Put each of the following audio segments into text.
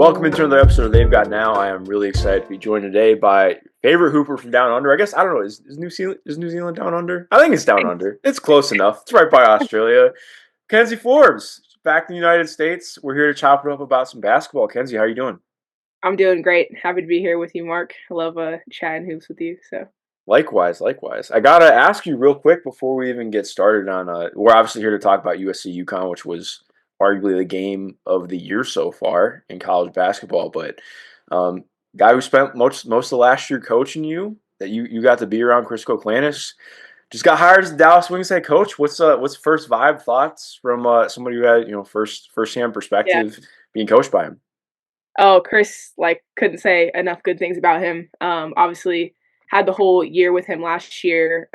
Welcome into another episode of They've Got Now. I am really excited to be joined today by favorite hooper from down under. I guess I don't know. Is New Zealand down under? I think it's down under. It's close enough. It's right by Australia. McKenzie Forbes back in the United States. We're here to chop it up about some basketball. Kenzie, how are you doing? I'm doing great. Happy to be here with you, Mark. I love chatting hoops with you. So Likewise, likewise. I gotta ask you real quick before we even get started on. We're obviously here to talk about USC UConn, which was arguably the game of the year so far in college basketball. But um, guy who spent most of the last year coaching you, that you got to be around, Chris Koclanes, just got hired as the Dallas Wings head coach. What's first vibe thoughts from somebody who had firsthand yeah. perspective being coached by him? Oh, Chris, couldn't say enough good things about him. Obviously had the whole year with him last year.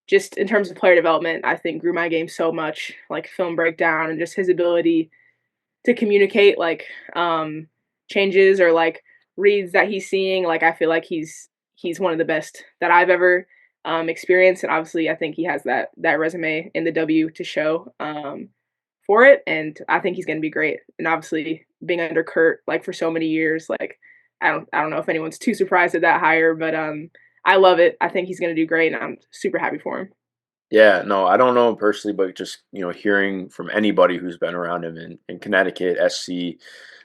Just in terms of player development, I think grew my game so much, like film breakdown and just his ability to communicate changes or reads that he's seeing. Like I feel like he's one of the best that I've ever experienced, and obviously I think he has that resume in the W to show for it, and I think he's going to be great. And obviously being under Kurt for so many years, I don't know if anyone's too surprised at that hire, but I love it. I think he's going to do great, and I'm super happy for him. Yeah, no, I don't know him personally, but just hearing from anybody who's been around him in Connecticut, SC,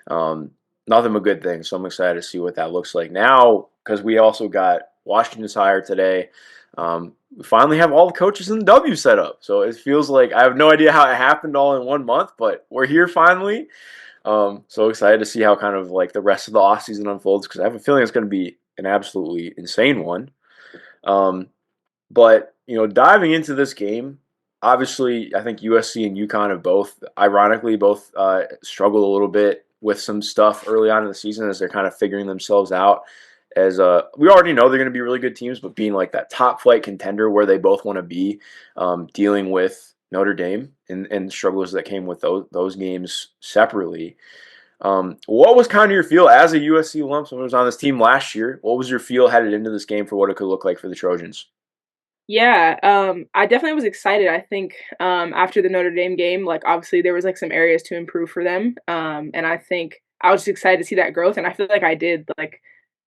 um, nothing but good things. So I'm excited to see what that looks like now because we also got Washington's hire today. We finally have all the coaches in the W set up, so it feels like I have no idea how it happened all in 1 month, but we're here finally. So excited to see how kind of like the rest of the offseason unfolds because I have a feeling it's going to be an absolutely insane one. Um, but diving into this game, obviously, I think USC and UConn have both, ironically, both struggled a little bit with some stuff early on in the season as they're kind of figuring themselves out. As we already know, they're going to be really good teams, but being like that top flight contender where they both want to be, dealing with Notre Dame and the struggles that came with those games separately. What was kind of your feel as a USC alum? Someone who was on this team last year. What was your feel headed into this game for what it could look like for the Trojans? Yeah, I definitely was excited. I think after the Notre Dame game, obviously there was some areas to improve for them, and I think I was just excited to see that growth. And I feel like I did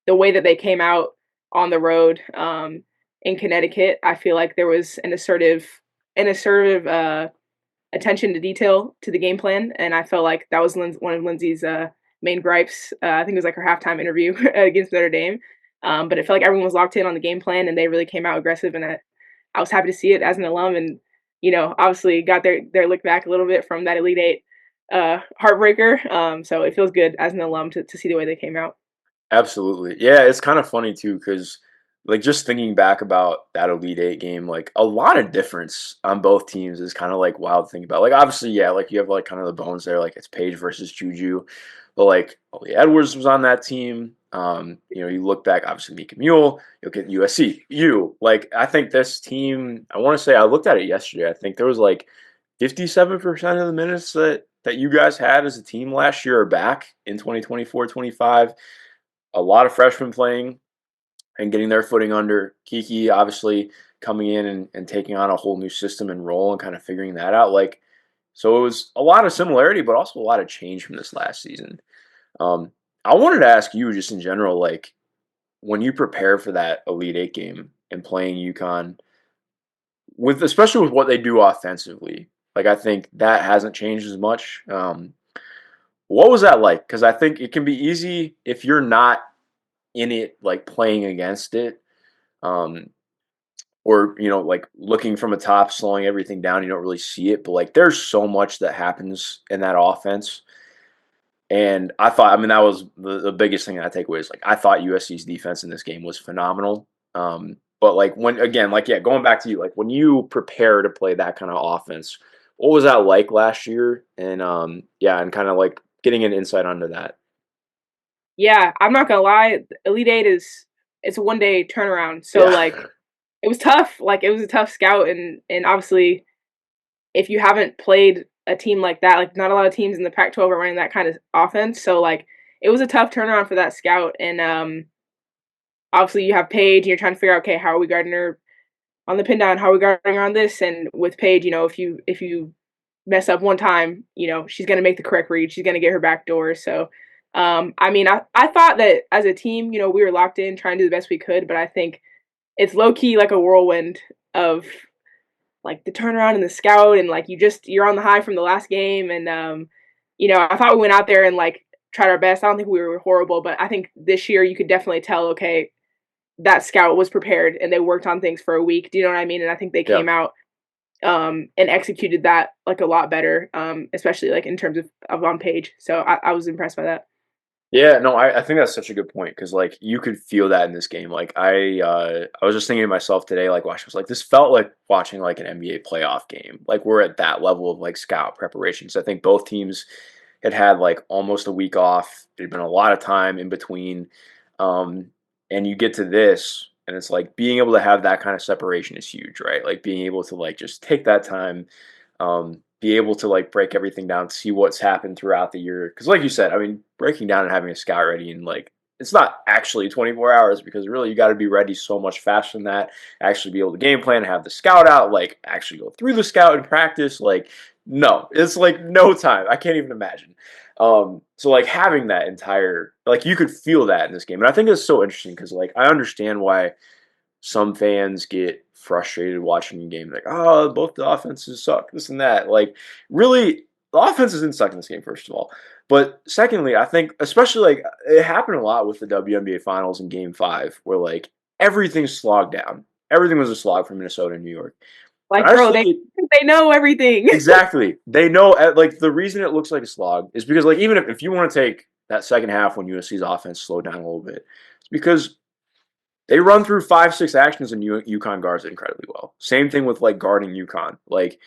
the way that they came out on the road in Connecticut. I feel like there was an assertive attention to detail to the game plan, and I felt like that was one of Lindsay's main gripes. I think it was her halftime interview against Notre Dame. But it felt like everyone was locked in on the game plan, and they really came out aggressive. And I was happy to see it as an alum, and obviously got their lick back a little bit from that Elite Eight heartbreaker. So it feels good as an alum to see the way they came out. Absolutely. Yeah, it's kind of funny too because like just thinking back about that Elite Eight game, like a lot of difference on both teams is kind of like wild to think about. Like obviously, yeah, like you have like kind of the bones there, like it's Paige versus JuJu, but like Ollie Edwards was on that team. You look back, obviously Mika Mule, you'll get USC. I think this team, I want to say I looked at it yesterday. I think there was like 57% of the minutes that you guys had as a team last year are back in 2024-25. A lot of freshmen playing and getting their footing under. Kiki obviously coming in and taking on a whole new system and role and kind of figuring that out. So it was a lot of similarity, but also a lot of change from this last season. Um, I wanted to ask you just in general, like when you prepare for that Elite Eight game and playing UConn, with especially with what they do offensively, like I think that hasn't changed as much. What was that like? Because I think it can be easy if you're not in it, like playing against it, um, or like looking from a top, slowing everything down. You don't really see it, but like there's so much that happens in that offense. And I thought, I mean, that was the biggest thing that I take away is like I thought USC's defense in this game was phenomenal. But like when again, like yeah, going back to you, like when you prepare to play that kind of offense, what was that like last year? And yeah, and kind of like getting an insight onto that. Yeah, I'm not gonna lie. Elite Eight it's a 1 day turnaround. So Yeah. it was tough. It was a tough scout, and obviously if you haven't played a team like that, not a lot of teams in the Pac-12 are running that kind of offense. So it was a tough turnaround for that scout. And obviously you have Paige, and you're trying to figure out, okay, how are we guarding her on the pin down? How are we guarding her on this? And with Paige, if you mess up one time, she's going to make the correct read. She's going to get her back door. So, I mean, I thought that as a team, we were locked in trying to do the best we could, but I think it's low key like a whirlwind of like the turnaround and the scout, and like you're on the high from the last game. And, I thought we went out there and like tried our best. I don't think we were horrible, but I think this year you could definitely tell, okay, that scout was prepared and they worked on things for a week. Do you know what I mean? And I think they Yeah. came out and executed that like a lot better, especially like in terms of on Paige. So I was impressed by that. Yeah, no, I think that's such a good point because like you could feel that in this game. Like I was just thinking to myself today, like watching, I was like, this felt like watching like an NBA playoff game. Like we're at that level of like scout preparations. I think both teams had like almost a week off. There'd been a lot of time in between, um, and you get to this, and it's like being able to have that kind of separation is huge, right? Like being able to like just take that time, be able to like break everything down, see what's happened throughout the year. Because, like you said, I mean, breaking down and having a scout ready in like it's not actually 24 hours because really you got to be ready so much faster than that. Actually, be able to game plan, have the scout out, like actually go through the scout and practice. Like, no, it's like no time. I can't even imagine. So like having that entire like you could feel that in this game, and I think it's so interesting because like I understand why some fans get frustrated watching a game like, oh, both the offenses suck, this and that. Like, really, the offenses didn't suck in this game, first of all. But secondly, I think, especially like, it happened a lot with the WNBA finals in game five, where like everything slogged down. Everything was a slog for Minnesota and New York. And Like, bro, they honestly, they know everything. exactly. They know, like, the reason it looks like a slog is because, like, even if you want to take that second half when USC's offense slowed down a little bit, it's because they run through 5, 6 actions and UConn guards it incredibly well. Same thing with like guarding UConn. Like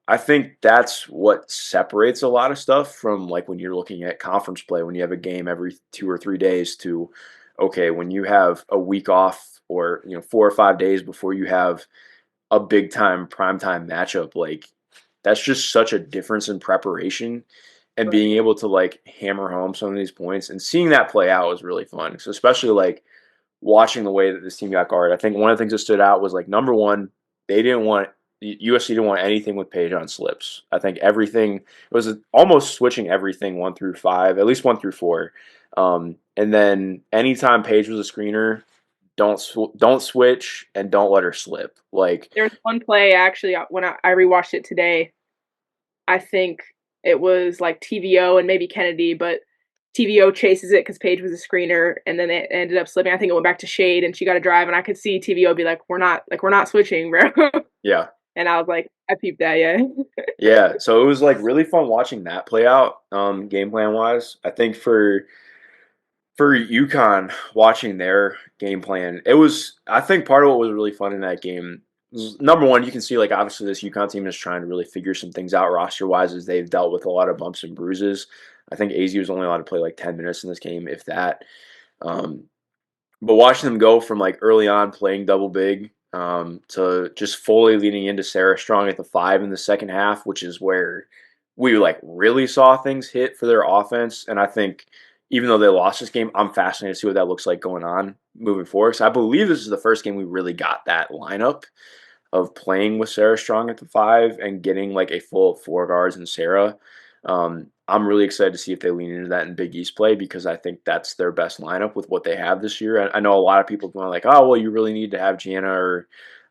I think that's what separates a lot of stuff from like when you're looking at conference play when you have a game every 2 or 3 days to okay when you have a week off or 4 or 5 days before you have a big time prime time matchup. Like that's just such a difference in preparation and being able to like hammer home some of these points and seeing that play out was really fun. So especially like watching the way that this team got guarded. I think one of the things that stood out was like number one, they didn't want USC didn't want anything with Paige on slips. I think everything it was almost switching everything 1 through 5, at least 1 through 4. And then anytime Paige was a screener, don't switch and don't let her slip. Like There's one play actually when I rewatched it today. I think it was like TVO and maybe Kennedy, but TVO chases it because Paige was a screener, and then it ended up slipping. I think it went back to Shade, and she got a drive, and I could see TVO be like, we're not switching, bro." yeah, And I was like, I peeped that, yeah. yeah. So it was like really fun watching that play out, game plan wise. I think for UConn, watching their game plan, it was. I think part of what was really fun in that game was number one. You can see like obviously this UConn team is trying to really figure some things out roster wise as they've dealt with a lot of bumps and bruises. I think AZ was only allowed to play like 10 minutes in this game, if that. Um, but watching them go from like early on playing double big to just fully leaning into Sarah Strong at the 5 in the second half, which is where we like really saw things hit for their offense. And I think even though they lost this game, I'm fascinated to see what that looks like going on moving forward. So I believe this is the first game we really got that lineup of playing with Sarah Strong at the 5 and getting like a full 4 guards and Sarah. I'm really excited to see if they lean into that in Big East play because I think that's their best lineup with what they have this year. I know a lot of people going like, oh, well, you really need to have Jana or,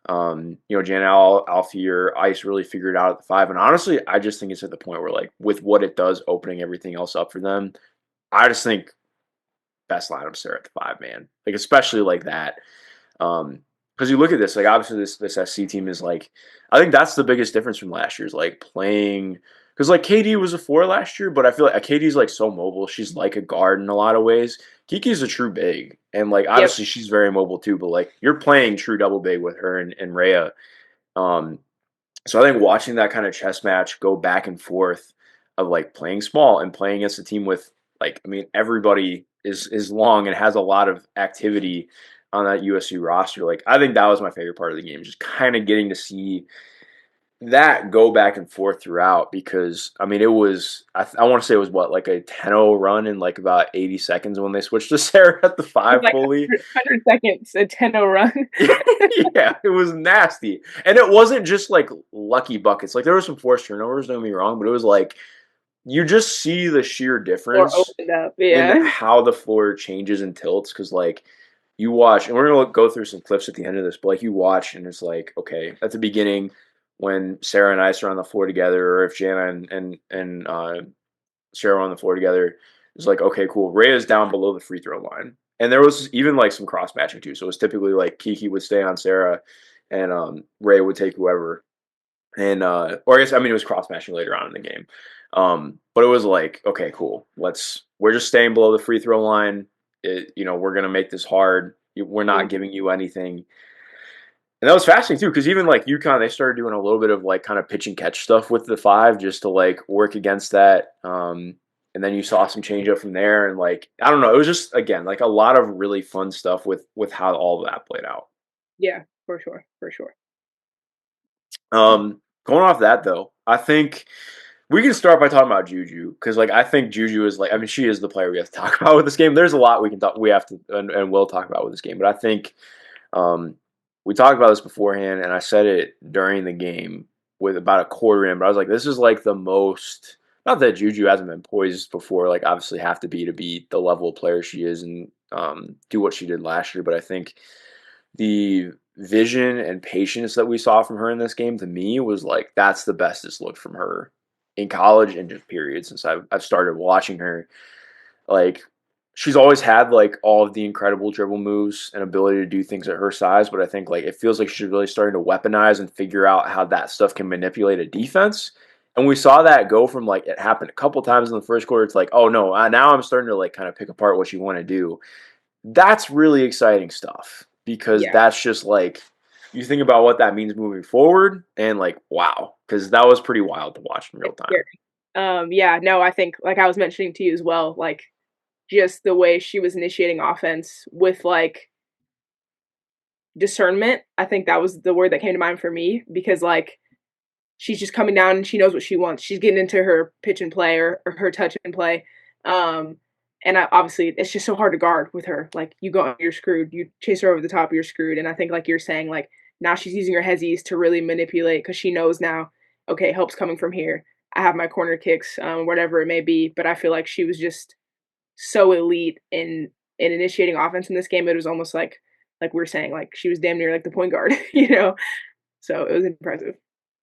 Jana Alfie or Ice really figured out at the 5. And honestly, I just think it's at the point where like with what it does, opening everything else up for them, I just think best lineups there at the 5, man. Like especially like that. Because you look at this, like obviously this SC team is like, I think that's the biggest difference from last year's like playing. Because like KD was a 4 last year, but I feel like KD's like so mobile. She's like a guard in a lot of ways. Kiki's a true big, and like Yep. obviously she's very mobile too. But like you're playing true double big with her and Rayah. Um, so I think watching that kind of chess match go back and forth of like playing small and playing against a team with like I mean everybody is long and has a lot of activity on that USC roster. Like I think that was my favorite part of the game, just kind of getting to see that go back and forth throughout because I mean it was I want to say it was what like a 10-0 run in like about 80 seconds when they switched to Sarah at the It's 5 like fully. 100 seconds, a 10-0 run. Yeah, it was nasty. And it wasn't just like lucky buckets. Like there were some forced turnovers, don't get me wrong, but it was like you just see the sheer Or difference opened up. in Yeah. how the floor changes and tilts because like you watch, and we're gonna go through some clips at the end of this, but like you watch and it's like, okay, at the beginning when Sarah and Ice are on the floor together, or if Jana and Sarah were on the floor together, it's like, okay, cool. Rayah's down below the free throw line. And there was even like some cross matching too. So it was typically like Kiki would stay on Sarah and Rayah would take whoever. And or I guess I mean it was cross matching later on in the game. But it was like, okay, cool. We're just staying below the free throw line. We're gonna make this hard. We're not Mhm. giving you anything. And that was fascinating too, because even like UConn, they started doing a little bit of like kind of pitch and catch stuff with the five just to like work against that. And then you saw some change up from there, and like I don't know, it was just again like a lot of really fun stuff with how all of that played out. Yeah, for sure, for sure. Going off that though, I think we can start by talking about JuJu because like I think JuJu is like I mean she is the player we have to talk about with this game. There's a lot we have to and will talk about with this game, but I think um, we talked about this beforehand, and I said it during the game with about a quarter in, but I was like, this is like the most. Not that Juju hasn't been poised before, like obviously have to be the level of player she is and do what she did last year. But I think the vision and patience that we saw from her in this game to me was like that's the best it's looked from her in college and just period since I've started watching her. Like she's always had like all of the incredible dribble moves and ability to do things at her size, but I think like it feels like she's really starting to weaponize and figure out how that stuff can manipulate a defense. And we saw that go from like it happened a couple times in the first quarter. It's like, oh no, now I'm starting to like kind of pick apart what you want to do. That's really exciting stuff because Yeah. that's just like you think about what that means moving forward and like wow, because that was pretty wild to watch in real It's time. scary. Yeah, no, I think like I was mentioning to you as well, like just the way she was initiating offense with like discernment. I think that was the word that came to mind for me because like she's just coming down and she knows what she wants. She's getting into her pitch and play or her touch and play. Um, and obviously, it's just so hard to guard with her. Like you go, you're screwed. You chase her over the top, you're screwed. And I think, like you're saying, like now she's using her hezzies to really manipulate because she knows now, okay, help's coming from here. I have my corner kicks, whatever it may be. But I feel like she was just so elite in initiating offense in this game. It was almost like we were saying, like she was damn near like the point guard, you know. So it was impressive.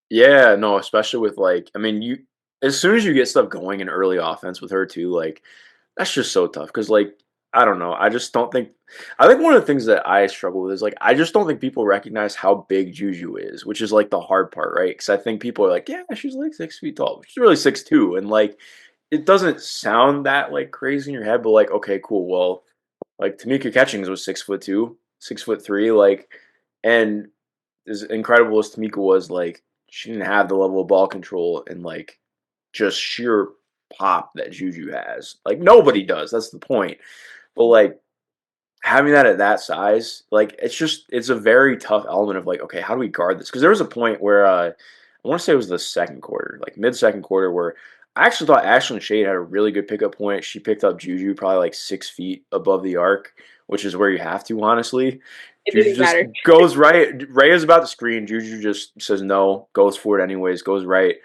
Yeah, no, especially with like, I mean, you as soon as you get stuff going in early offense with her too, like that's just so tough because like I don't know, I just don't think. I think one of the things that I struggle with is like I just don't think people recognize how big Juju is, which is like the hard part, right? Because I think people are like, yeah, she's like 6 feet tall, she's really 6'2", and like it doesn't sound that like crazy in your head, but like okay, cool, well, like Tamika Catchings was 6'2", 6'3", like, and as incredible as Tamika was, like she didn't have the level of ball control and like just sheer pop that Juju has. Like nobody does. That's the point. But like having that at that size, like it's a very tough element of like, okay, how do we guard this? Because there was a point where I want to say it was the second quarter, like mid second quarter, where I actually thought Ashlyn Shade had a really good pickup point. She picked up Juju probably like 6 feet above the arc, which is where you have to, honestly. It Juju didn't just matter. goes right. Ray is about to screen. Juju just says no, goes for it anyways, goes right.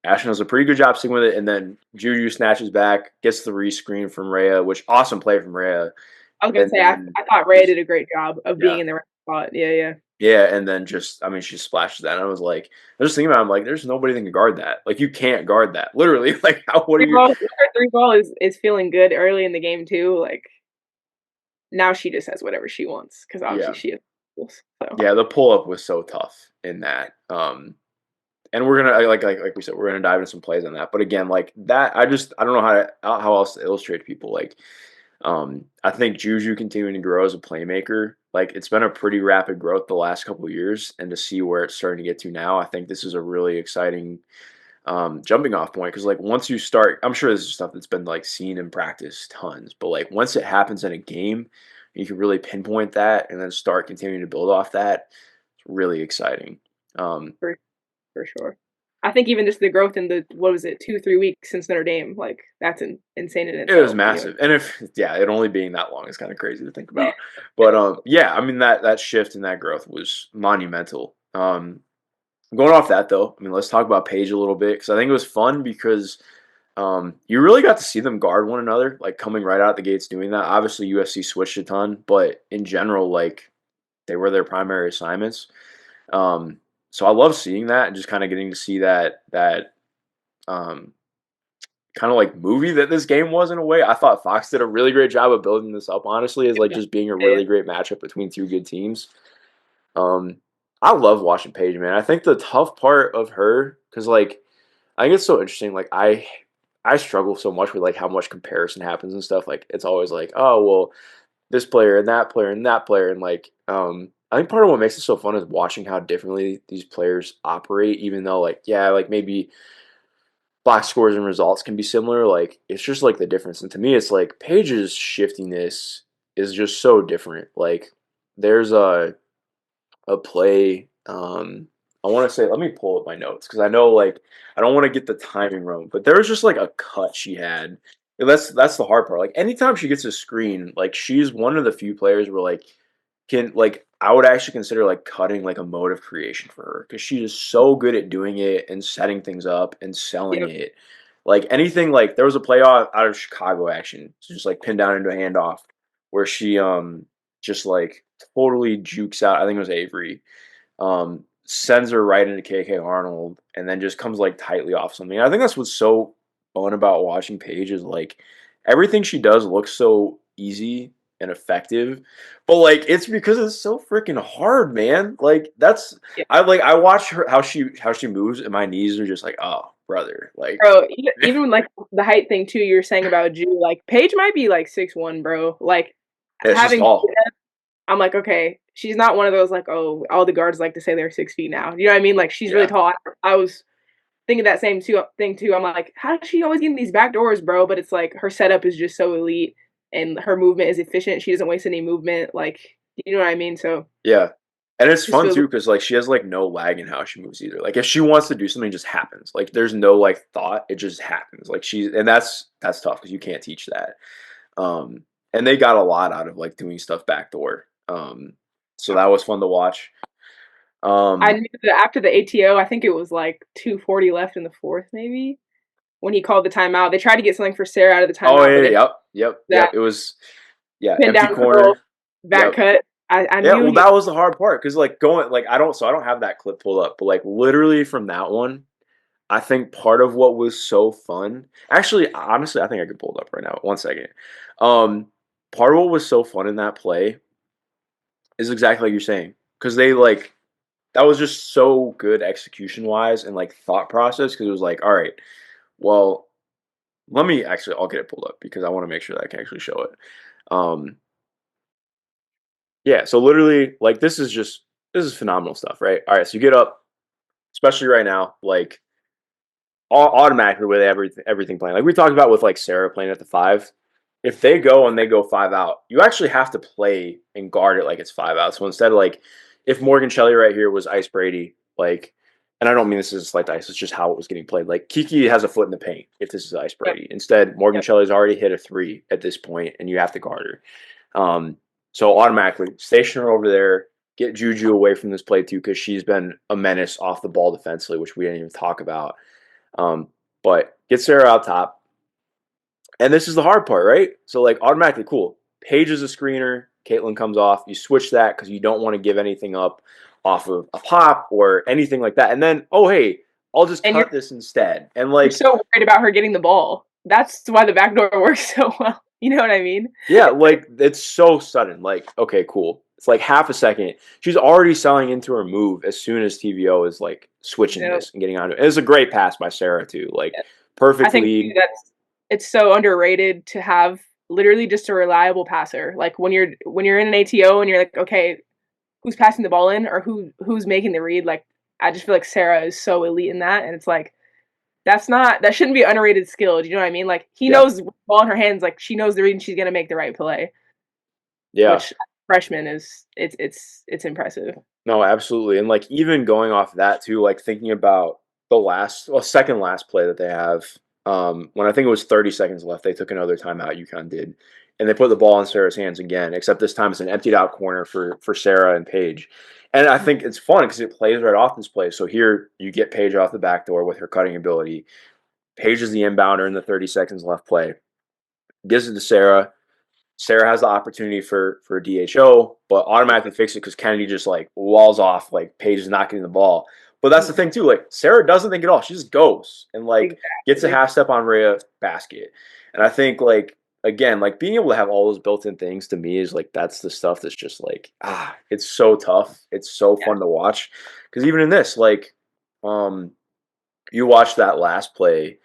Ashton does a pretty good job sticking with it, and then Juju snatches back, gets the rescreen from Rayah, which awesome play from Rayah, I was gonna and say then I thought Rayah just did a great job of being yeah, in the right spot. Yeah, yeah. yeah, and then just I mean she splashes that, and I was like, I was just thinking about it, I'm like, there's nobody that can guard that. Like you can't guard that, literally. Like how what are Three you? ball, her three ball is feeling good early in the game too. Like now she just has whatever she wants because obviously Yeah, she has tools. So yeah, the pull up was so tough in that. And we're gonna like we said, we're gonna dive into some plays on that. But again, like that, I don't know how else to illustrate to people. Like, I think Juju continuing to grow as a playmaker, like it's been a pretty rapid growth the last couple of years, and to see where it's starting to get to now, I think this is a really exciting jumping off point because like once you start, I'm sure this is stuff that's been like seen in practice tons, but like once it happens in a game, you can really pinpoint that and then start continuing to build off that. It's really exciting. Um, for for sure. I think even just the growth in the what was it 2-3 weeks since Notre Dame, like that's insane in It was itself. You know, massive. And if yeah, it only being that long is kind of crazy to think about. But yeah, I mean that shift and that growth was monumental. Going off that though, I mean let's talk about Paige a little bit because I think it was fun because you really got to see them guard one another, like coming right out the gates doing that. Obviously USC switched a ton, but in general, like they were their primary assignments. So I love seeing that and just kind of getting to see that um, kind of like movie that this game was in a way. I thought Fox did a really great job of building this up, honestly, as like yeah, just being a yeah, really great matchup between two good teams. Um, I love watching Paige, man. I think the tough part of her, because like I think it's so interesting. Like I struggle so much with like how much comparison happens and stuff. Like it's always like, oh well, this player and that player and that player, and like I think part of what makes it so fun is watching how differently these players operate, even though like yeah, like maybe box scores and results can be similar. Like it's just like the difference. And to me, it's like Paige's shiftiness is just so different. Like there's a play. I want to say, let me pull up my notes because I know like I don't want to get the timing wrong, but there was just like a cut she had. And that's the hard part. Like anytime she gets a screen, like she's one of the few players where like can like I would actually consider like cutting like a mode of creation for her because she is so good at doing it and setting things up and selling yeah, it. Like anything like there was a play out of Chicago action, just like pinned down into a handoff where she just like totally jukes out. I think it was Avery. Sends her right into KK Arnold and then just comes like tightly off something. I think that's what's so fun about watching Paige is like everything she does looks so easy and effective, but like it's because it's so freaking hard, man. Like that's yeah. I watch her how she moves and my knees are just like, oh brother, like Bro, even like the height thing too, you were saying about Ju, like Paige might be like 6'1", bro. Like yeah, she's having, tall. I'm like, okay, she's not one of those like, oh, all the guards like to say they're 6 feet now. You know what I mean? Like she's really Yeah. tall. I was thinking that same thing too. I'm like, how does she always get in these back doors, bro? But it's like her setup is just so elite and her movement is efficient. She doesn't waste any movement. Like, you know what I mean? So Yeah. And it's just fun feels too because like she has like no lag in how she moves either. Like if she wants to do something, it just happens. Like there's no like thought, it just happens. Like she's and that's tough because you can't teach that. And they got a lot out of like doing stuff backdoor. So that was fun to watch. I Um, knew that after the ATO, I think it was like 2:40 left in the fourth, maybe when he called the timeout. They tried to get something for Sarah out of the oh timeout, but yeah, it yep. that It was yeah, pin empty down curl corner. back Yep. cut. I Yeah, knew well he was that was the hard part because like going like I don't have that clip pulled up, but like literally from that one, I think part of what was so fun, actually, honestly, I think I could pull it up right now. One second. Um, Part of what was so fun in that play is exactly like you're saying, because they like that was just so good execution wise and like thought process. Because it was like, all right, well, let me actually, I'll get it pulled up because I want to make sure that I can actually show it. Um, yeah, so literally, like this is phenomenal stuff, right? All right, so you get up, especially right now, like automatically with everything playing. Like we talked about with like Sarah playing at the five. If they go and they go five out, you actually have to play and guard it like it's five out. So instead of like if Morgan Cheli right here was Ice Brady, like and I don't mean this is a slight ice, it's just how it was getting played. Like Kiki has a foot in the paint if this is Ice yep, Brady. Instead, Morgan yep. Cheli's already hit a three at this point and you have to guard her. So automatically station her over there, get Juju away from this play too, because she's been a menace off the ball defensively, which we didn't even talk about. Um, but get Sarah out top. And this is the hard part, right? So, like, automatically, cool. Paige is a screener. Caitlin comes off. You switch that because you don't want to give anything up off of a pop or anything like that. And then, oh, hey, I'll just And you're cut this instead. And, you're like, so worried about her getting the ball. That's why the back door works so well. You know what I mean? yeah, like, it's so sudden. Like, okay, cool. It's like half a second. She's already selling into her move as soon as TVO is, like, switching No, this and getting onto it. It's a great pass by Sarah, too. Like, yeah. I perfect think too, lead. that's it's so underrated to have literally just a reliable passer. Like when you're in an ATO and you're like, okay, who's passing the ball in or who's making the read? Like I just feel like Sarah is so elite in that, and it's like that shouldn't be an underrated skill. Do you know what I mean? Like he Yeah. knows the ball in her hands, like she knows the read and she's gonna make the right play, Yeah. which freshman is it's impressive. No, absolutely. And like even going off that too, like thinking about second last play that they have. When I think it was 30 seconds left, they took another timeout. UConn did, and they put the ball in Sarah's hands again. Except this time it's an emptied out corner for Sarah and Paige. And I think it's fun because it plays right off this play. So here you get Paige off the back door with her cutting ability. Paige is the inbounder in the 30 seconds left play. Gives it to Sarah. Sarah has the opportunity for a DHO, but automatically fix it because Kennedy just like walls off, like Paige is not getting the ball. But that's the thing too, like Sarah doesn't think at all. She just goes and like gets a Exactly. half step on Rayah basket. And I think like again, like being able to have all those built-in things to me is like that's the stuff that's just like it's so tough. It's so Yeah. fun to watch. Because even in this, like you watch that last play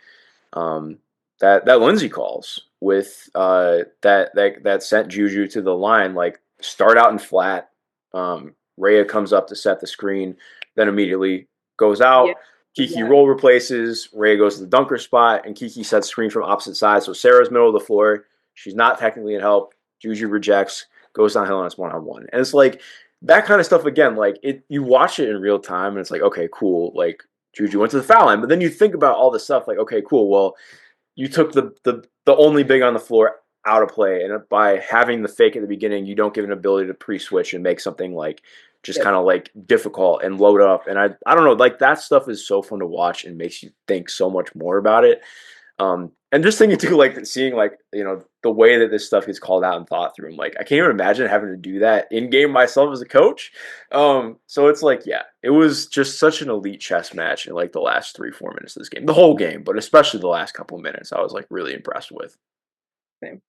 um, that Lindsay calls with that sent JuJu to the line. Like start out in flat. Rayah comes up to set the screen, then immediately goes Yeah. out. Kiki Exactly. roll replaces. Rayah goes to the dunker spot, and Kiki sets screen from opposite side. So Sarah's middle of the floor. She's not technically in help. JuJu rejects, goes downhill, and it's 1-on-1. And it's like that kind of stuff again. Like it, you watch it in real time, and it's like okay, cool. Like JuJu went to the foul line, but then you think about all the stuff. Like okay, cool. Well, you took the only big on the floor out of play, and by having the fake at the beginning, you don't give an ability to pre-switch and make something like just Yep. kind of like difficult and load up. And I don't know, like that stuff is so fun to watch and makes you think so much more about it. And just thinking too, like seeing like the way that this stuff gets called out and thought through. I'm like, I can't even imagine having to do that in game myself as a coach. So it's like, yeah, it was just such an elite chess match in like the last 3-4 minutes of this game, the whole game, but especially the last couple of minutes, I was like really impressed with. Same.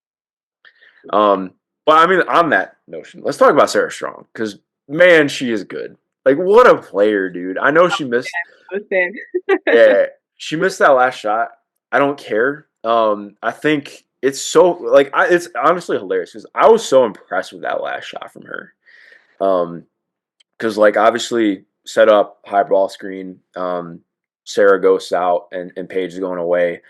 Um, but I mean, on that notion, let's talk about Sarah Strong because man, she is good. Like, what a player, dude. I know she missed Listen. Yeah, she missed that last shot. I don't care. I think it's so like it's honestly hilarious because I was so impressed with that last shot from her. Because like obviously set up high ball screen. Sarah goes out and Paige is going away.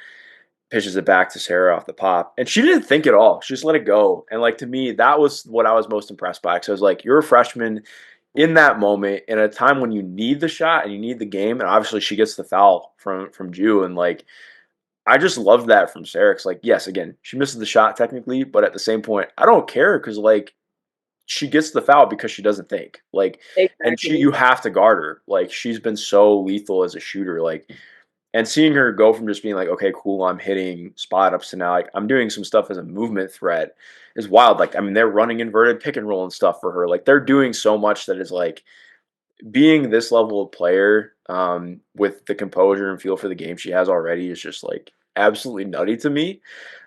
Pitches it back to Sarah off the pop, and she didn't think at all. She just let it go. And like to me, that was what I was most impressed by. Because I was like, you're a freshman in that moment in a time when you need the shot and you need the game, and obviously she gets the foul from Ju, and like I just loved that from Sarah. Cause like yes, again she misses the shot technically, but at the same point I don't care because like she gets the foul because she doesn't think like, and Exactly. you have to guard her. Like she's been so lethal as a shooter. Like and seeing her go from just being like, okay, cool, I'm hitting spot ups to now like I'm doing some stuff as a movement threat is wild. Like, I mean, they're running inverted pick and roll and stuff for her. Like, they're doing so much that is like being this level of player with the composure and feel for the game she has already is just like absolutely nutty to me.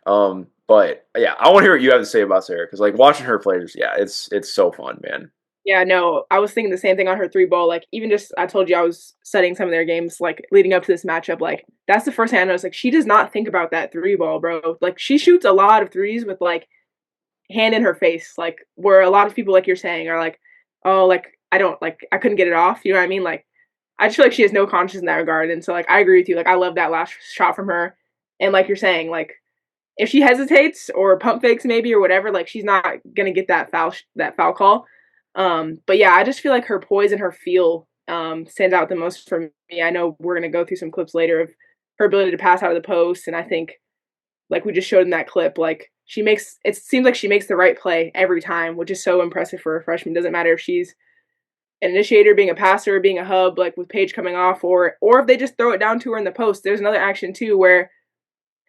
But yeah, I want to hear what you have to say about Sarah because like watching her play, just yeah, it's so fun, man. Yeah, no, I was thinking the same thing on her three ball. Like, even just, I told you I was studying some of their games, like, leading up to this matchup. Like, that's the first hand I was like, she does not think about that three ball, bro. Like, she shoots a lot of threes with, like, hand in her face. Like, where a lot of people, like you're saying, are like, oh, like, I don't, like, I couldn't get it off. You know what I mean? Like, I just feel like she has no conscience in that regard. And so, like, I agree with you. Like, I love that last shot from her. And, like you're saying, like, if she hesitates or pump fakes maybe or whatever, like she's not gonna get that foul call. But yeah, I just feel like her poise and her feel stands out the most for me. I know we're gonna go through some clips later of her ability to pass out of the post, and I think like we just showed in that clip, like she makes it seems like she makes the right play every time, which is so impressive for a freshman. Doesn't matter if she's an initiator, being a passer, being a hub, like with Paige coming off, or if they just throw it down to her in the post. There's another action too where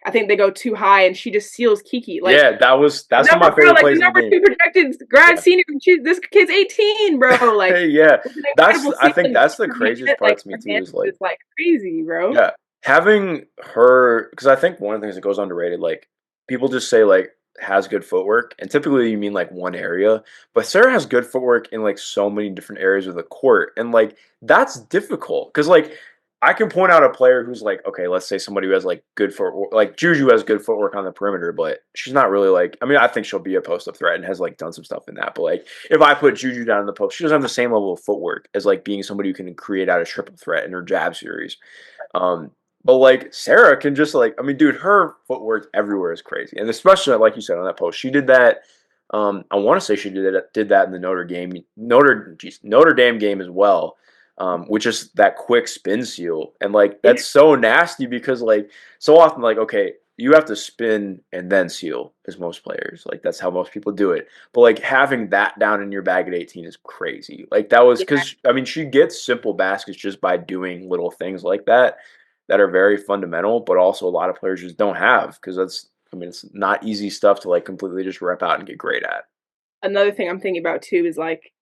I think they go too high and she just seals Kiki. Like Yeah, that's one of number my bro, favorite like the plays in the number game. two projected grad Yeah. senior. This kid's 18, bro. Like Hey, yeah, it's an that's incredible I think ceiling. that's the Her craziest hand, part like to me her too hand is like is like crazy, bro. yeah, having her because I think one of the things that goes underrated, like people just say like has good footwork, and typically you mean like one area, but Sarah has good footwork in like so many different areas of the court, and like that's difficult because like I can point out a player who's like okay, let's say somebody who has like good footwork, like JuJu has good footwork on the perimeter, but she's not really like I mean I think she'll be a post up threat and has like done some stuff in that, but like if I put JuJu down in the post, she doesn't have the same level of footwork as like being somebody who can create out a triple threat in her jab series. Um, but like Sarah can just like I mean, dude, her footwork everywhere is crazy, and especially like you said on that post, she did that. I want to say she did that in the Notre Dame game as well. which is that quick spin seal. And like Yeah. that's so nasty because like so often like okay, you have to spin and then seal as most players. Like that's how most people do it. But like having that down in your bag at 18 is crazy. Like that was Yeah. because I mean she gets simple baskets just by doing little things like that are very fundamental, but also a lot of players just don't have because that's I mean it's not easy stuff to like completely just rep out and get great at. Another thing I'm thinking about too is like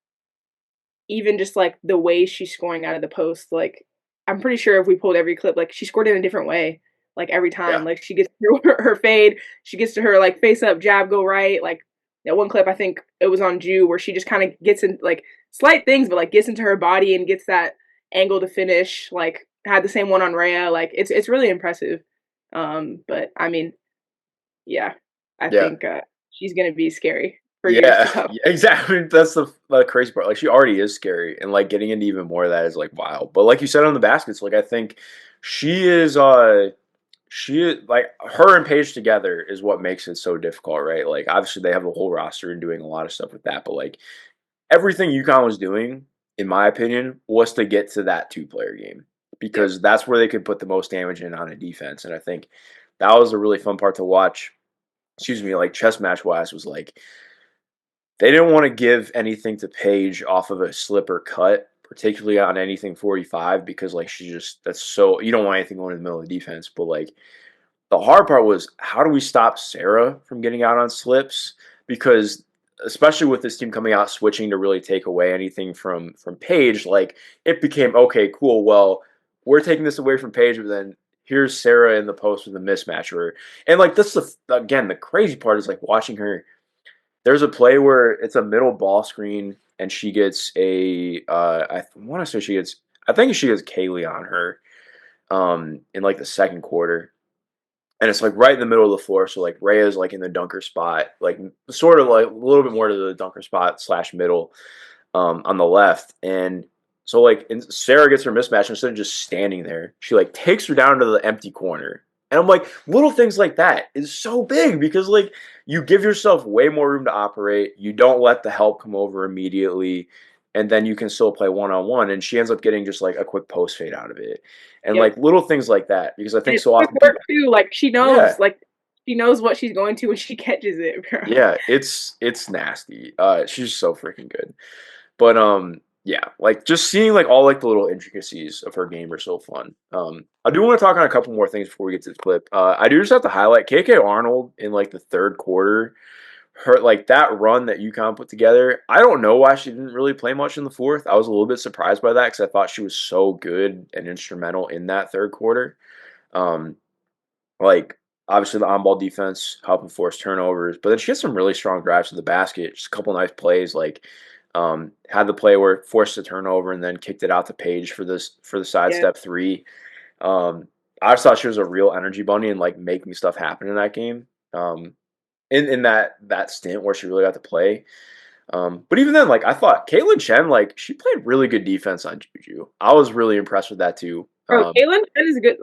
even just like the way she's scoring out of the post. Like I'm pretty sure if we pulled every clip, like she scored in a different way. Like every Yeah. time, like she gets through her fade, she gets to her like face up jab, go right. Like that one clip, I think it was on Ju where she just kind of gets in like slight things, but like gets into her body and gets that angle to finish. Like had the same one on Rayah. Like it's really impressive. But I mean, yeah, I Yeah. think she's gonna be scary for years to Yeah, come. yeah, exactly. That's the crazy part. Like she already is scary, and like getting into even more of that is like wild. But like you said on the baskets, like I think she is like her and Paige together is what makes it so difficult, right? Like obviously they have the whole roster and doing a lot of stuff with that, but like everything UConn was doing, in my opinion, was to get to that two-player game Yep. because that's where they could put the most damage in on a defense. And I think that was a really fun part to watch. Excuse me, like chess match wise was like they didn't want to give anything to Paige off of a slip or cut, particularly on anything 45, because like she just that's so you don't want anything going in the middle of the defense. But like the hard part was how do we stop Sarah from getting out on slips? Because especially with this team coming out switching to really take away anything from Paige, like it became okay, cool. Well, we're taking this away from Paige, but then here's Sarah in the post with a mismatch. Or and like this is again the crazy part is like watching her there's a play where it's a middle ball screen and she gets I want to say she gets I think she gets Kaylee on her in like the second quarter. And it's like right in the middle of the floor, so like Rayah's like in the dunker spot, like sort of like a little bit more to the dunker spot slash middle on the left. And so like and Sarah gets her mismatch instead of just standing there, she like takes her down to the empty corner. And I'm like, little things like that is so big because like you give yourself way more room to operate. You don't let the help come over immediately, and then you can still play one on one. And she ends up getting just like a quick post fade out of it, and Yep. like little things like that because I And think it's so quick often work people, too. yeah, Like she knows what she's going to when she catches it, bro. yeah, it's nasty. She's so freaking good. But yeah, like just seeing like all like the little intricacies of her game are so fun. I do want to talk on a couple more things before we get to the clip. I do just have to highlight KK Arnold in like the third quarter. Her like that run that UConn put together. I don't know why she didn't really play much in the fourth. I was a little bit surprised by that because I thought she was so good and instrumental in that third quarter. Um, like obviously the on-ball defense helping force turnovers, but then she had some really strong drives to the basket. Just a couple nice plays, like had the play where it forced a turnover and then kicked it out to Paige for the Yeah. sidestep three. Um, I just thought she was a real energy bunny and like making stuff happen in that game. In that stint where she really got to play. But even then, like I thought Caitlin Chen, like she played really good defense on Juju. I was really impressed with that too. Bro, Caitlin Chen is a good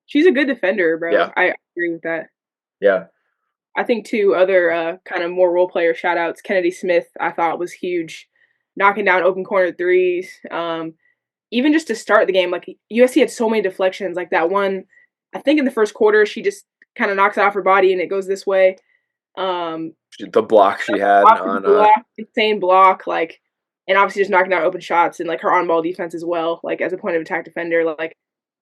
she's a good defender, bro. Yeah, I agree with that. yeah, I think two other kind of more role player shout outs, Kennedy Smith, I thought was huge. Knocking down open corner threes. Even just to start the game, like USC had so many deflections. Like that one, I think in the first quarter, she just kind of knocks it off her body and it goes this way. Um, the block she had Offensive on block, insane block, like, and obviously just knocking down open shots and like her on ball defense as well, like as a point of attack defender. Like,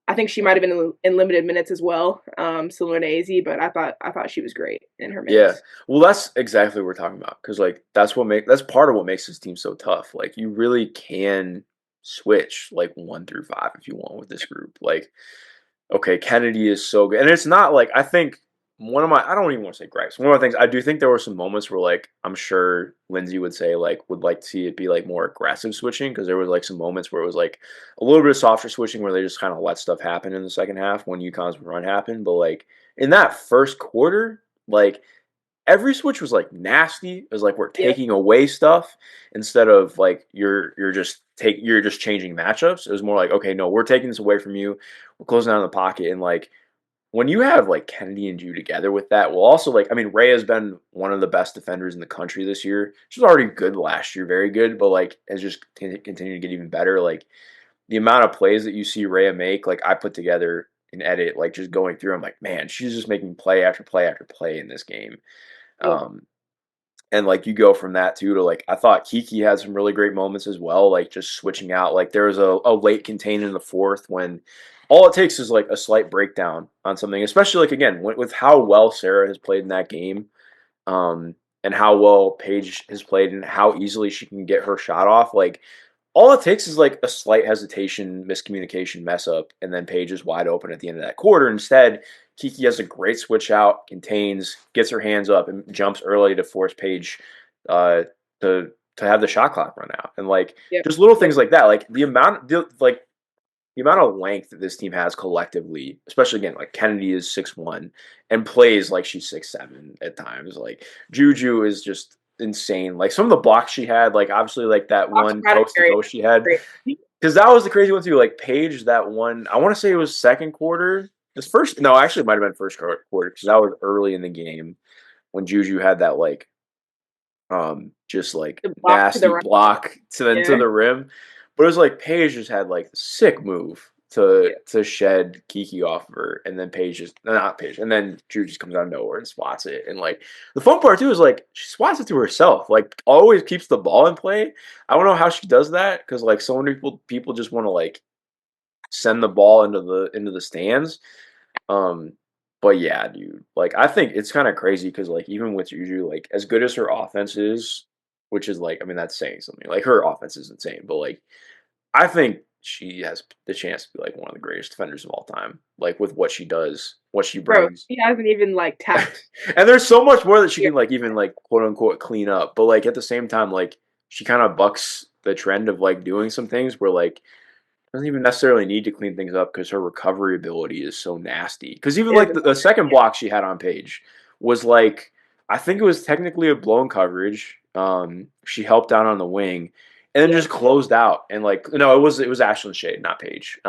I think she might have been in limited minutes as well, similar to AZ, but I thought she was great in her Yeah. minutes. Well, that's exactly what we're talking about because like that's part of what makes this team so tough. Like you really can switch like 1 through 5 if you want with this group. Like okay, Kennedy is so good. And it's not like I think one of my I don't even want to say gripes. One of the things I do think there were some moments where like I'm sure Lindsay would say like would like to see it be like more aggressive switching because there was like some moments where it was like a little bit of softer switching where they just kind of let stuff happen in the second half when UConn's run happened. But like in that first quarter, like every switch was like nasty. It was like we're Yeah, taking away stuff instead of like you're just changing matchups. It was more like okay, no, we're taking this away from you. We're closing down the pocket and like when you have like Kennedy and Jew together with that, well, also like I mean Rayah has been one of the best defenders in the country this year. She was already good last year, very good, but like has just continued to get even better. Like the amount of plays that you see Rayah make, like I put together an edit, like just going through, I'm like, man, she's just making play after play after play in this game. Yeah. Um, and like you go from that too to like I thought Kiki had some really great moments as well, like just switching out. Like there was a late contain in the fourth when all it takes is like a slight breakdown on something, especially like again with how well Sarah has played in that game, and how well Paige has played and how easily she can get her shot off. Like all it takes is like a slight hesitation, miscommunication, mess up, and then Paige is wide open at the end of that quarter. Instead, Kiki has a great switch out, contains, gets her hands up, and jumps early to force Paige uh, to have the shot clock run out. And like Yep. just little Yep. things like that, like the amount of length that this team has collectively, especially again, like Kennedy is 6'1" and plays like she's 6'7" at times. Like Juju is just insane. Like some of the blocks she had, like obviously like that Fox one got it coast to great. coast she had, Great. because that was the crazy one too. Like Paige, that one, I want to say it was second quarter. This first, no, actually, it might have been first quarter because that was early in the game when Juju had that like just like The block to the nasty right. block to Yeah. the rim. But it was like Paige just had like the sick move Yeah. to shed Kiki off of her, and then Paige just not Paige, and then Drew just comes out of nowhere and swats it. And like the fun part too is like she swats it to herself, like always keeps the ball in play. I don't know how she does that because like so many people just want to like send the ball into the stands. Um, but yeah, dude, like I think it's kind of crazy because like even with Juju, like as good as her offense is, which is like I mean that's saying something. Like her offense is insane, but like I think she has the chance to be like one of the greatest defenders of all time. Like with what she does, what she Bro, brings. he hasn't even like tapped. And there's so much more that she Yeah. can like even like quote unquote clean up. But like at the same time, like she kind of bucks the trend of like doing some things where like doesn't even necessarily need to clean things up because her recovery ability is so nasty. Because even It like is. the second block she had on Paige was like I think it was technically a blown coverage. She helped out on the wing, and then Yep. just closed out. And like no, it was Ashlyn Shade, not Paige.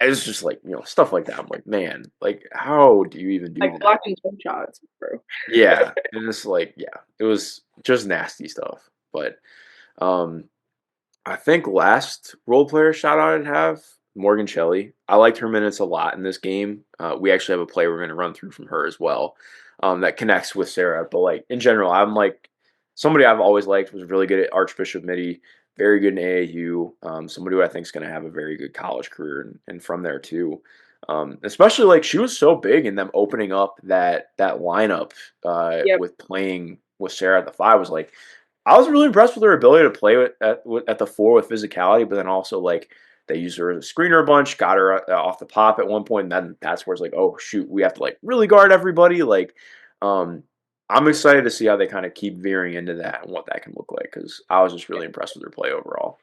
It's just like stuff like that. I'm like, man, like how do you even do Like that? blocking jump shots, bro. Yeah, and it's like yeah, it was just nasty stuff. But um, I think last role player shout out I'd have Morgan Cheli. I liked her minutes a lot in this game. We actually have a play we're going to run through from her as well, that connects with Sarah. But like in general, I'm like somebody I've always liked was really good at Archbishop Midi, very good in AAU. Somebody who I think is going to have a very good college career and from there too. Especially like she was so big in them opening up that lineup Yep. with playing with Sarah at the five was like I was really impressed with her ability to play at the four with physicality, but then also like they used her as a screener a bunch, got her off the pop at one point, and then that's where it's like, oh shoot, we have to like really guard everybody. Like, um, I'm excited to see how they kind of keep veering into that and what that can look like because I was just really impressed with her play overall.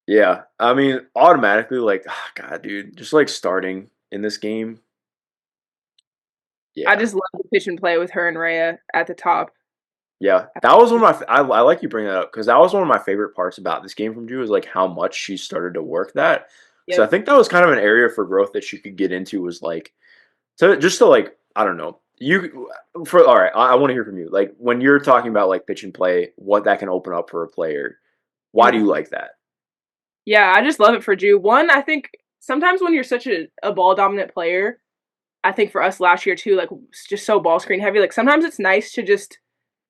Yeah, I mean, automatically, like, God, dude, just like starting in this game, I yeah, just love the pitch and play with her and Rayah at the top. yeah, that was one of my. I like you bring that up because that was one of my favorite parts about this game from Drew is like how much she started to work that. So I Yep. think that was kind of an area for growth that she could get into was like to like I don't know you for all right. I want to hear from you like when you're talking about like pitch and play, what that can open up for a player. Why do Mhm. you like that? Yeah, I just love it for Jew. One, I think sometimes when you're such a ball dominant player, I think for us last year too, like just so ball screen heavy, like sometimes it's nice to just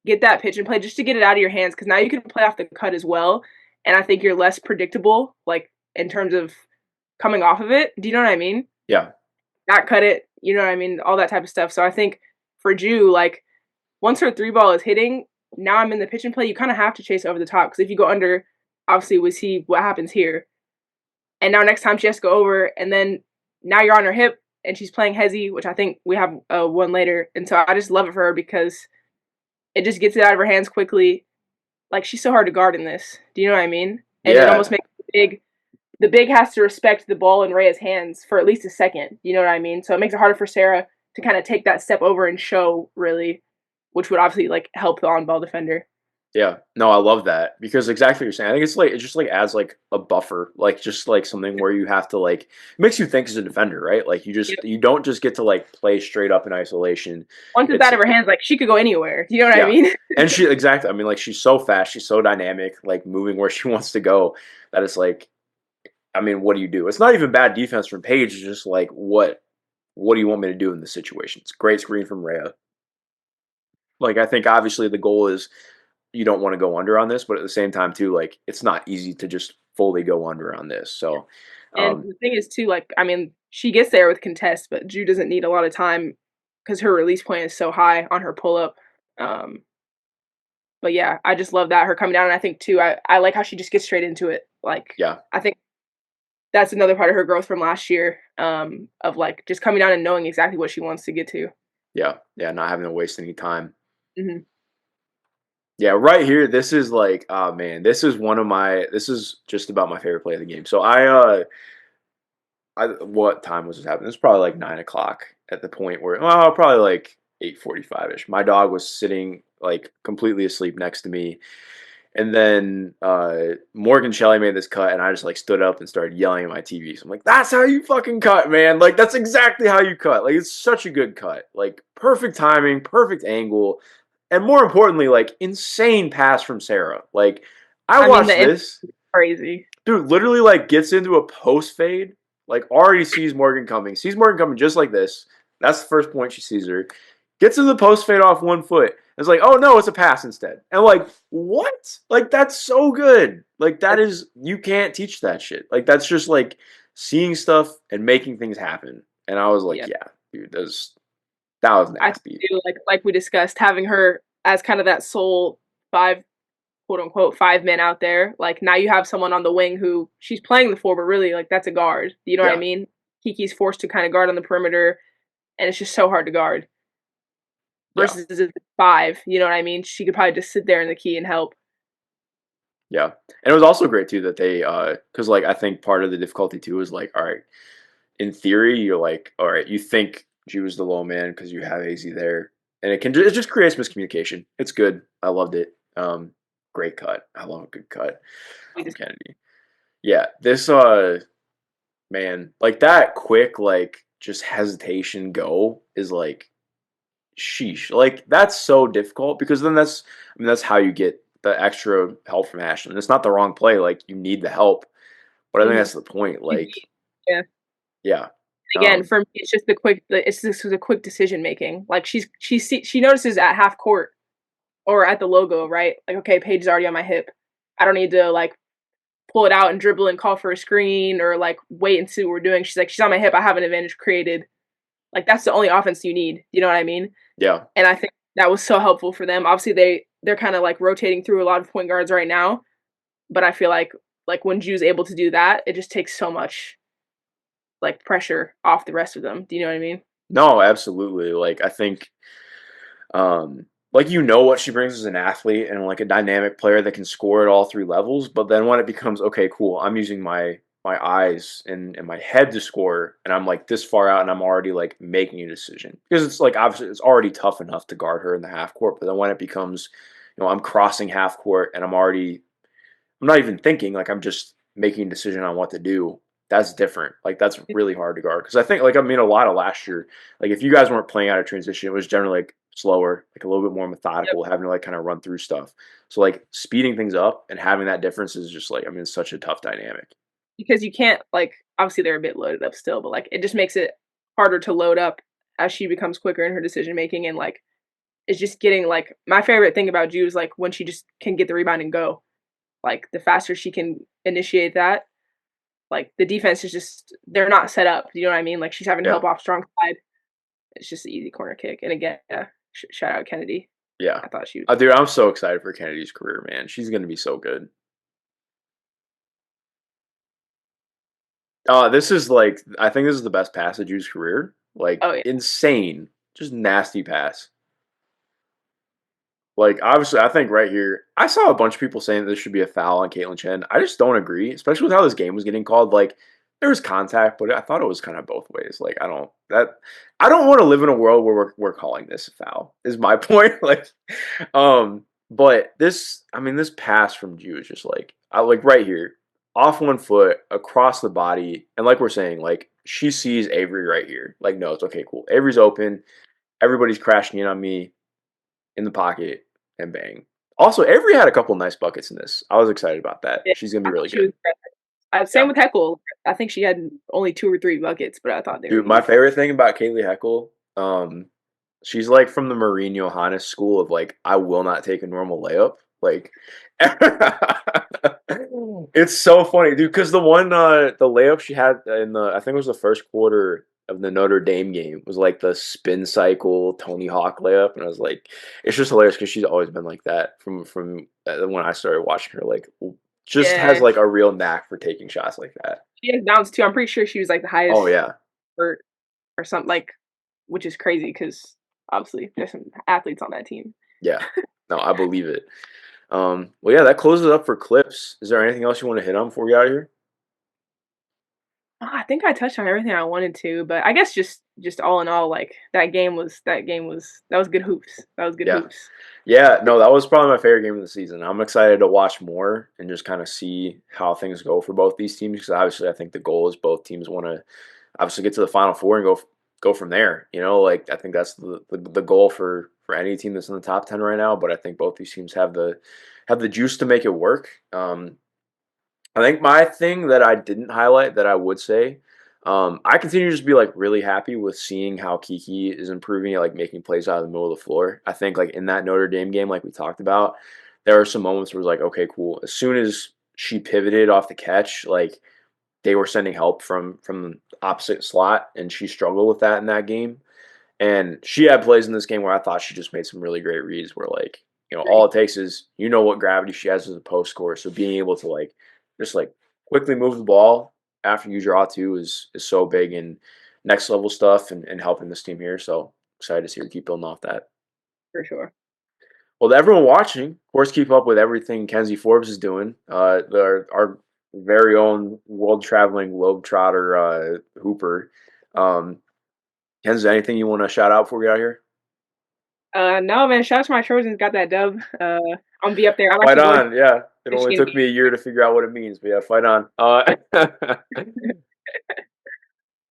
get that pitch and play just to get it out of your hands because now you can play off the cut as well. And I think you're less predictable, like in terms of coming off of it. Do you know what I mean? Yeah, Not cut it, you know what I mean? All that type of stuff. So I think for Jew, like once her three ball is hitting, now I'm in the pitch and play. You kind of have to chase over the top because if you go under, obviously we see what happens here. And now next time she has to go over, and then now you're on her hip and she's playing hezzy, which I think we have one later. And so I just love it for her because it just gets it out of her hands quickly. Like she's so hard to guard in this. Do you know what I mean? And it almost yeah, makes the big has to respect the ball in Rayah's hands for at least a second. You know what I mean? So it makes it harder for Sarah to kind of take that step over and show really, which would obviously like help the on ball defender. yeah. No, I love that because exactly what you're saying. I think it's like it just like adds like a buffer, like just like something where you have to like it makes you think as a defender, right? Like Yep. you don't just get to like play straight up in isolation. Once it's It's out of her hands, like she could go anywhere. Do you know what I yeah. mean? And she exactly. I mean, like she's so fast, she's so dynamic, like moving where she wants to go. That it's like I mean, what do you do? It's not even bad defense from Paige. It's just like, what do you want me to do in this situation? It's a great screen from Rayah. Like, I think obviously the goal is you don't want to go under on this, but at the same time too, like it's not easy to just fully go under on this. So, And um, the thing is too, like, I mean, she gets there with contest, but Ju doesn't need a lot of time because her release point is so high on her pull up. Um, but yeah, I just love that her coming down, and I think too, I like how she just gets straight into it. Like, yeah, I think that's another part of her growth from last year, of like just coming down and knowing exactly what she wants to get to. yeah, yeah, not having to waste any time. Hmm. Yeah, right here, this is like, oh man, this is just about my favorite play of the game. So what time was this happening? It was probably like 9 o'clock at the point where, well, probably like 8:45 ish. My dog was sitting like completely asleep next to me. And then Morgan Shelley made this cut, and I just like stood up and started yelling at my TV. So I'm like, "That's how you fucking cut, man! Like that's exactly how you cut. Like it's such a good cut. Like perfect timing, perfect angle, and more importantly, like insane pass from Sarah. Like I I mean, watched the end this, is crazy. dude. Literally, like gets into a post fade, like already sees Morgan coming just like this. That's the first point she sees her. Gets into the post fade off 1 foot. It's like, oh no, it's a pass instead. And like, what? Like that's so good. Like that is you can't teach that shit. Like that's just like seeing stuff and making things happen. And I was like, Yeah, yeah, dude, that was I think nasty. too, like we discussed, having her as kind of that sole five, quote unquote, 5 men out there. Like now you have someone on the wing who she's playing the four, but really like that's a guard. You know what I Yeah, mean? Kiki's forced to kind of guard on the perimeter, and it's just so hard to guard. yeah, Versus if it's five, you know what I mean? She could probably just sit there in the key and help. yeah. And it was also great too that they because like I think part of the difficulty too is like, all right, in theory, you're like, all right, you think G was the low man because you have AZ there, and it just creates miscommunication. It's good. I loved it. Great cut. I love a good cut We from just Kennedy. Yeah, this man, like that quick like just hesitation go is like sheesh. Like that's so difficult because then that's how you get the extra help from Ashland. It's not the wrong play. Like you need the help, but I think mhm. that's the point. Like Yeah. yeah, Again, um, for me, it's just it's just the quick decision making. Like she notices at half court or at the logo, right? Like, okay, Paige is already on my hip. I don't need to like pull it out and dribble and call for a screen or like wait and see what we're doing. She's like, she's on my hip. I have an advantage created. Like that's the only offense you need. You know what I mean? yeah. And I think that was so helpful for them. Obviously, they're kind of like rotating through a lot of point guards right now, but I feel like when Ju's able to do that, it just takes so much like pressure off the rest of them. Do you know what I mean? No, absolutely. Like I think like what she brings as an athlete and like a dynamic player that can score at all three levels, but then when it becomes okay, cool, I'm using my eyes and my head to score and I'm like this far out and I'm already like making a decision. Because it's like obviously it's already tough enough to guard her in the half court, but then when it becomes, I'm crossing half court and I'm not even thinking, like I'm just making a decision on what to do. That's different. Like that's really hard to guard because I think, like I mean, a lot of last year, like if you guys weren't playing out of transition, it was generally like slower, like a little bit more Yep. methodical, having to like kind of run through stuff. So like speeding things up and having that difference is just like I mean, it's such a tough dynamic. Because you can't like obviously they're a bit loaded up still, but like it just makes it harder to load up as she becomes quicker in her decision making and like it's just getting like my favorite thing about Ju is like when she just can get the rebound and go. Like the faster she can initiate that, like the defense is just they're not set up. You know what I mean? Like she's having to Yeah, help off strong side. It's just an easy corner kick. And again, yeah, shout out Kennedy. yeah. I thought she was Dude, I'm so excited for Kennedy's career, man. She's gonna be so good. This is like I think this is the best pass of Drew's career. Like oh yeah. insane, just nasty pass. Like obviously, I think right here, I saw a bunch of people saying this should be a foul on Caitlin Chen. I just don't agree, especially with how this game was getting called. Like there was contact, but I thought it was kind of both ways. Like I don't want to live in a world where we're calling this a foul. Is my point. Like, but this, I mean, this pass from Jew is just like I like right here, off 1 foot, across the body, and like we're saying, like she sees Avery right here. Like, no, it's okay, cool. Avery's open. Everybody's crashing in on me in the pocket and bang. Also, Avery had a couple nice buckets in this. I was excited about that. Yeah, She's gonna be I thought really she was good. aggressive. Same Yeah. with Heckle. I think she had only 2 or 3 buckets, but I thought they were Dude, my huge. favorite thing about Kaylee Heckle, she's like from the Mourinho Johannes school of like, I will not take a normal layup. Like, it's so funny, dude. Because the layup she had in the, I think it was the first quarter of the Notre Dame game, was like the spin cycle Tony Hawk layup, and I was like, it's just hilarious because she's always been like that from when I started watching her. Like, just has Yeah, like a real knack for taking shots like that. she has bounce too. I'm pretty sure she was like the Oh highest yeah, or something like, which is crazy because obviously there's some athletes on that team. yeah. No, I believe it. Well, yeah, that closes it up for clips. Is there anything else you want to hit on before we get out of here? I think I touched on everything I wanted to, but I guess just all in all, like that was good hoops. That was good Yeah. hoops. Yeah, no, that was probably my favorite game of the season. I'm excited to watch more and just kind of see how things go for both these teams because obviously I think the goal is both teams want to obviously get to the Final Four and go from there. You know, like I think that's the goal for any team that's in the top 10 right now. But I think both these teams have the juice to make it work. I think my thing that I didn't highlight that I would say, I continue to just be like really happy with seeing how Kiki is improving at like making plays out of the middle of the floor. I think like in that Notre Dame game, like we talked about, there are some moments where it was like, okay, cool. As soon as she pivoted off the catch, like they were sending help from the opposite slot, and she struggled with that in that game. And she had plays in this game where I thought she just made some really great reads where like, all it takes is what gravity she has as a post scorer. So being able to like just like quickly move the ball after you draw two is so big and next level stuff and helping this team here. So excited to see her keep building off that. For sure. Well, to everyone watching, of course, keep up with everything McKenzie Forbes is doing. Our very own world traveling globetrotter hooper. Um, Kenzie, anything you want to shout out before we get out of here? No man, shout out to my Trojans, got that dub. I'm gonna be up there. I'm Fight actually going to on, yeah. It only Michigan took me a game. year to figure out what it means, but yeah, fight on.